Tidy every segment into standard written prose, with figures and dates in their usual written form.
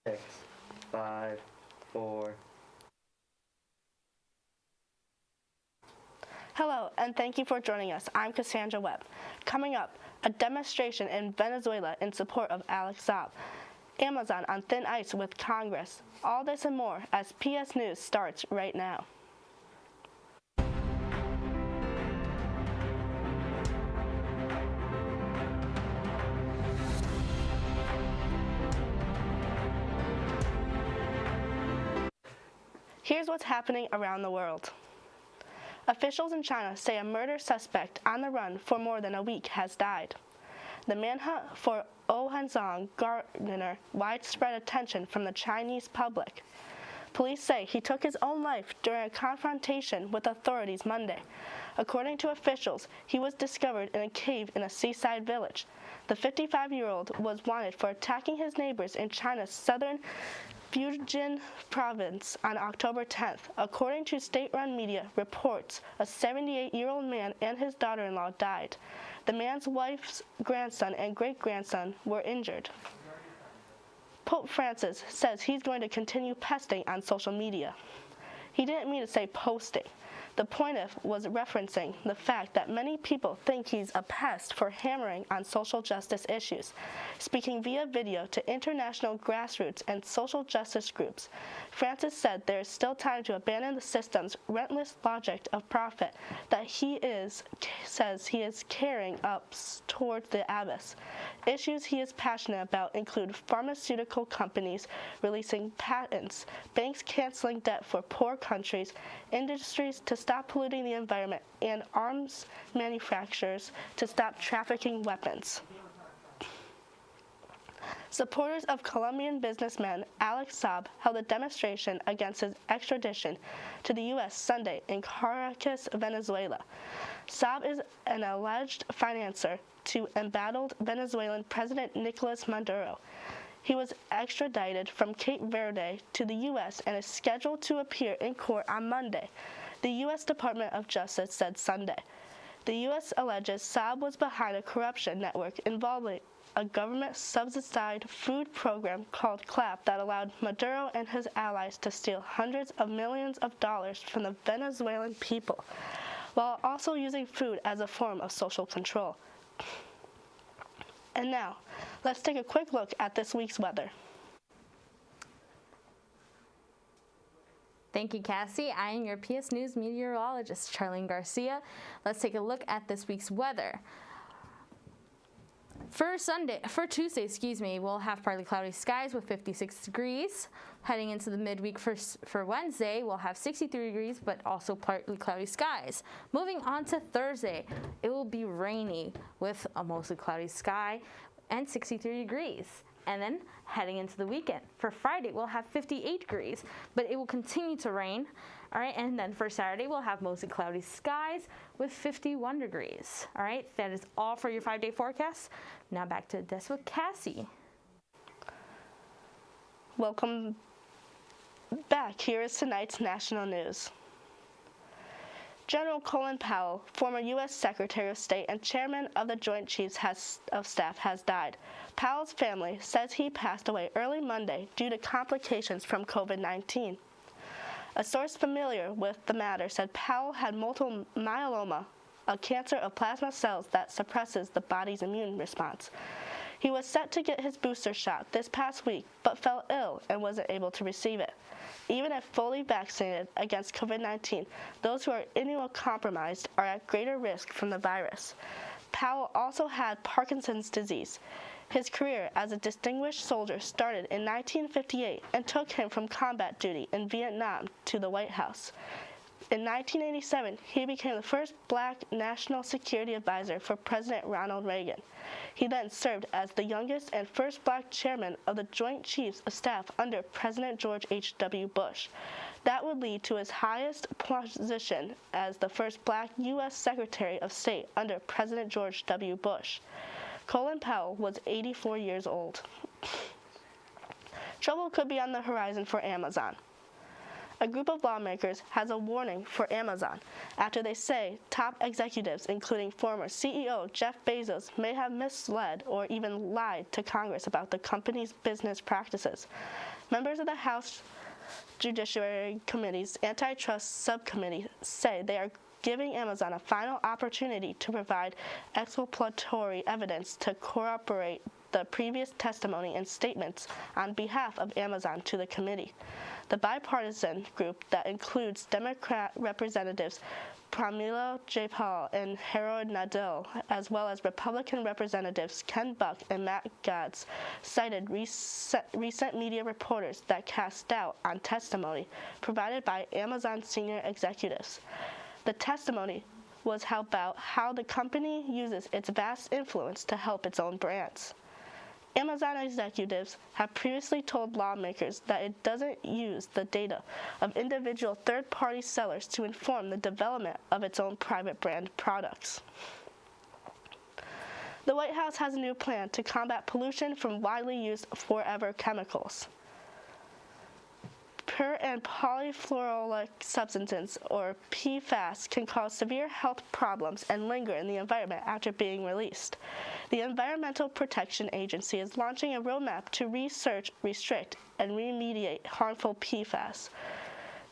6, 5, 4. Hello, and thank you for joining us. I'm Cassandra Webb. Coming up, a demonstration in Venezuela in support of Alex Saab. Amazon on thin ice with Congress. All this and more as PS News starts right now. Here's what's happening around the world. Officials in China say a murder suspect on the run for more than a week has died. The manhunt for Oh Han-song garnered widespread attention from the Chinese public. Police say he took his own life during a confrontation with authorities Monday. According to officials, he was discovered in a cave in a seaside village. The 55-year-old was wanted for attacking his neighbors in China's southern Fujian province on October 10th. According to state-run media reports, a 78-year-old man and his daughter-in-law died. The man's wife's grandson and great-grandson were injured. Pope Francis says he's going to continue pesting on social media. He didn't mean to say posting. The plaintiff was referencing the fact that many people think he's a pest for hammering on social justice issues. Speaking via video to international grassroots and social justice groups, Francis said there is still time to abandon the system's relentless logic of profit that says he is carrying up towards the abyss. Issues he is passionate about include pharmaceutical companies releasing patents, banks canceling debt for poor countries, industries to stop polluting the environment, and arms manufacturers to stop trafficking weapons. Supporters of Colombian businessman Alex Saab held a demonstration against his extradition to the U.S. Sunday in Caracas, Venezuela. Saab is an alleged financer to embattled Venezuelan President Nicolas Maduro. He was extradited from Cape Verde to the U.S. and is scheduled to appear in court on Monday, the U.S. Department of Justice said Sunday. The U.S. alleges Saab was behind a corruption network involving a government-subsidized food program called CLAP that allowed Maduro and his allies to steal hundreds of millions of dollars from the Venezuelan people, while also using food as a form of social control. And now, let's take a quick look at this week's weather. Thank you, Cassie. I am your PS News meteorologist, Charlyn Garcia. Let's take a look at this week's weather. For Tuesday, we'll have partly cloudy skies with 56 degrees. Heading into the midweek for Wednesday, we'll have 63 degrees, but also partly cloudy skies. Moving on to Thursday, it will be rainy with a mostly cloudy sky and 63 degrees. And then heading into the weekend, for Friday, we'll have 58 degrees, but it will continue to rain. All right, and then for Saturday, we'll have mostly cloudy skies with 51 degrees. All right, that is all for your 5-day forecast. Now back to the desk with Cassie. Welcome back. Here is tonight's national news. General Colin Powell, former U.S. Secretary of State and chairman of the Joint Chiefs of Staff, has died. Powell's family says he passed away early Monday due to complications from COVID-19. A source familiar with the matter said Powell had multiple myeloma, a cancer of plasma cells that suppresses the body's immune response. He was set to get his booster shot this past week, but fell ill and wasn't able to receive it. Even if fully vaccinated against COVID-19, those who are immunocompromised are at greater risk from the virus. Powell also had Parkinson's disease. His career as a distinguished soldier started in 1958 and took him from combat duty in Vietnam to the White House. In 1987, he became the first black national security advisor for President Ronald Reagan. He then served as the youngest and first black chairman of the Joint Chiefs of Staff under President George H.W. Bush. That would lead to his highest position as the first black U.S. Secretary of State under President George W. Bush. Colin Powell was 84 years old. Trouble could be on the horizon for Amazon. A group of lawmakers has a warning for Amazon after they say top executives, including former CEO Jeff Bezos, may have misled or even lied to Congress about the company's business practices. Members of the House Judiciary Committee's Antitrust Subcommittee say they are giving Amazon a final opportunity to provide exculpatory evidence to corroborate the previous testimony and statements on behalf of Amazon to the committee. The bipartisan group that includes Democrat Representatives Pramila Jayapal and Harold Nadel, as well as Republican Representatives Ken Buck and Matt Gaetz, cited recent media reporters that cast doubt on testimony provided by Amazon senior executives. The testimony was about how the company uses its vast influence to help its own brands. Amazon executives have previously told lawmakers that it doesn't use the data of individual third-party sellers to inform the development of its own private brand products. The White House has a new plan to combat pollution from widely used forever chemicals. Per and polyfluoroalkyl substances, or PFAS, can cause severe health problems and linger in the environment after being released. The Environmental Protection Agency is launching a roadmap to research, restrict, and remediate harmful PFAS.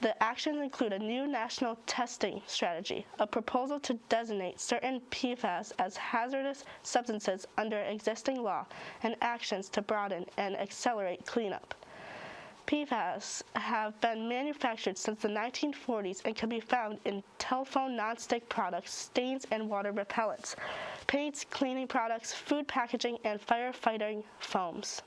The actions include a new national testing strategy, a proposal to designate certain PFAS as hazardous substances under existing law, and actions to broaden and accelerate cleanup. PFAS have been manufactured since the 1940s and can be found in telephone nonstick products, stains and water repellents, paints, cleaning products, food packaging, and firefighting foams.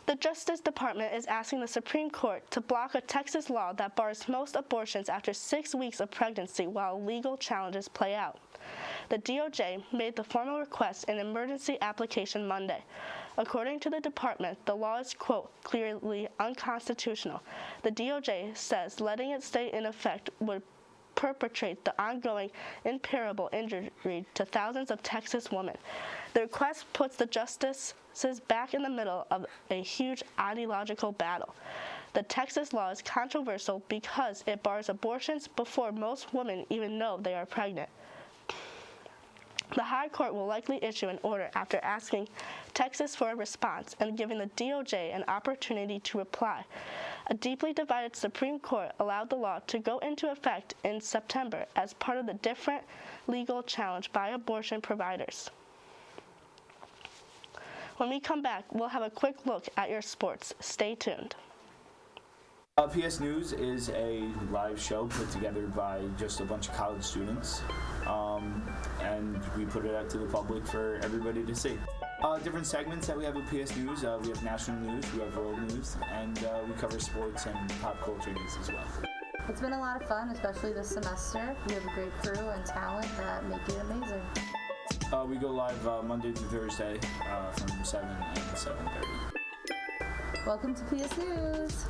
The Justice Department is asking the Supreme Court to block a Texas law that bars most abortions after 6 weeks of pregnancy while legal challenges play out. The DOJ made the formal request in an emergency application Monday. According to the department, the law is, quote, clearly unconstitutional. The DOJ says letting it stay in effect would perpetrate the ongoing irreparable injury to thousands of Texas women. The request puts the justices back in the middle of a huge ideological battle. The Texas law is controversial because it bars abortions before most women even know they are pregnant. The High Court will likely issue an order after asking Texas for a response and giving the DOJ an opportunity to reply. A deeply divided Supreme Court allowed the law to go into effect in September as part of the different legal challenge by abortion providers. When we come back, we'll have a quick look at your sports. Stay tuned. PS News is a live show put together by just a bunch of college students, and we put it out to the public for everybody to see. Different segments that we have with PS News, we have national news, we have world news, and we cover sports and pop culture news as well. It's been a lot of fun, especially this semester. We have a great crew and talent that make it amazing. We go live Monday through Thursday from 7 and 7:30. Welcome to PS News.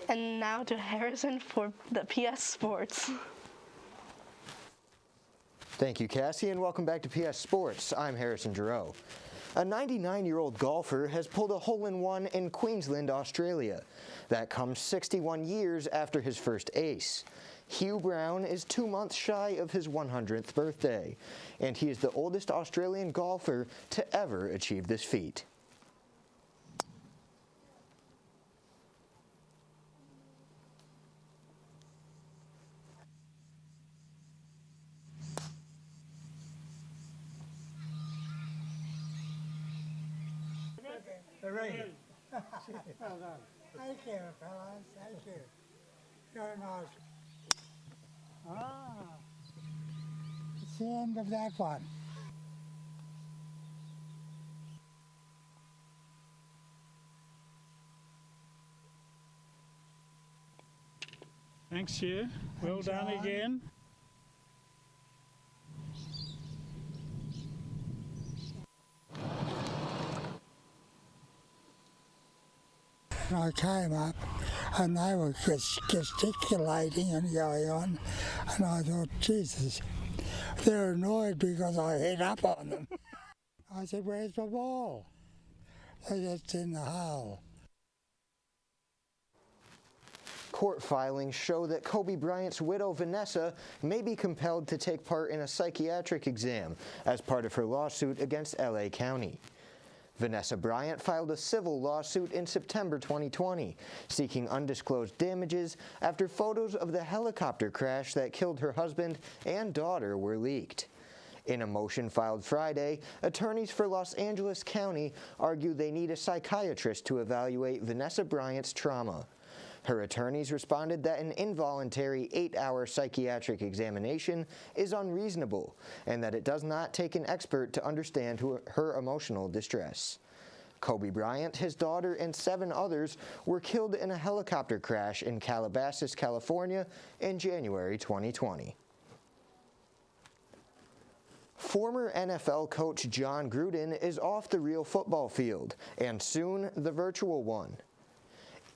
And now to Harrison for the PS Sports. Thank you, Cassie, and welcome back to PS Sports. I'm Harrison Gereau. A 99-year-old golfer has pulled a hole-in-one in Queensland, Australia. That comes 61 years after his first ace. Hugh Brown is 2 months shy of his 100th birthday, and he is the oldest Australian golfer to ever achieve this feat. Right. Well done. Thank you, fellas. Thank you. Very nice. It's the end of that one. Thanks, Hugh. Well done again. And I came up and they were gesticulating and going on, and I thought, Jesus, they're annoyed because I hit up on them. I said, where's my ball? They said, it's in the hole. Court filings show that Kobe Bryant's widow, Vanessa, may be compelled to take part in a psychiatric exam as part of her lawsuit against LA County. Vanessa Bryant filed a civil lawsuit in September 2020, seeking undisclosed damages after photos of the helicopter crash that killed her husband and daughter were leaked. In a motion filed Friday, attorneys for Los Angeles County argue they need a psychiatrist to evaluate Vanessa Bryant's trauma. Her attorneys responded that an involuntary 8-hour psychiatric examination is unreasonable and that it does not take an expert to understand her emotional distress. Kobe Bryant, his daughter, and 7 others were killed in a helicopter crash in Calabasas, California in January 2020. Former NFL coach John Gruden is off the real football field, and soon the virtual one.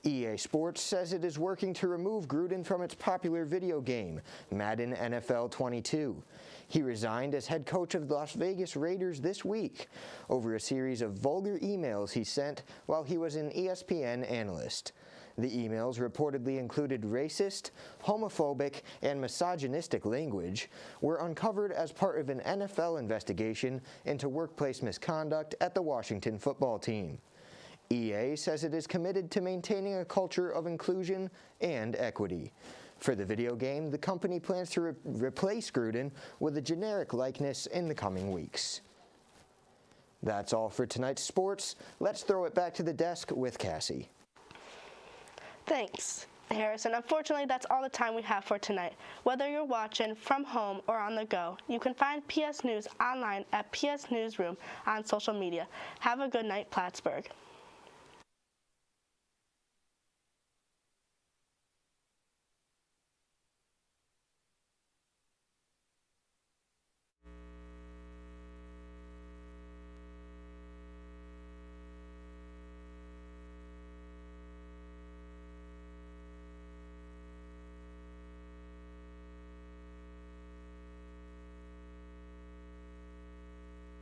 EA Sports says it is working to remove Gruden from its popular video game, Madden NFL 22. He resigned as head coach of the Las Vegas Raiders this week over a series of vulgar emails he sent while he was an ESPN analyst. The emails reportedly included racist, homophobic, and misogynistic language, were uncovered as part of an NFL investigation into workplace misconduct at the Washington football team. EA says it is committed to maintaining a culture of inclusion and equity. For the video game, the company plans to replace Gruden with a generic likeness in the coming weeks. That's all for tonight's sports. Let's throw it back to the desk with Cassie. Thanks, Harrison. Unfortunately, that's all the time we have for tonight. Whether you're watching from home or on the go, you can find PS News online at PS Newsroom on social media. Have a good night, Plattsburgh.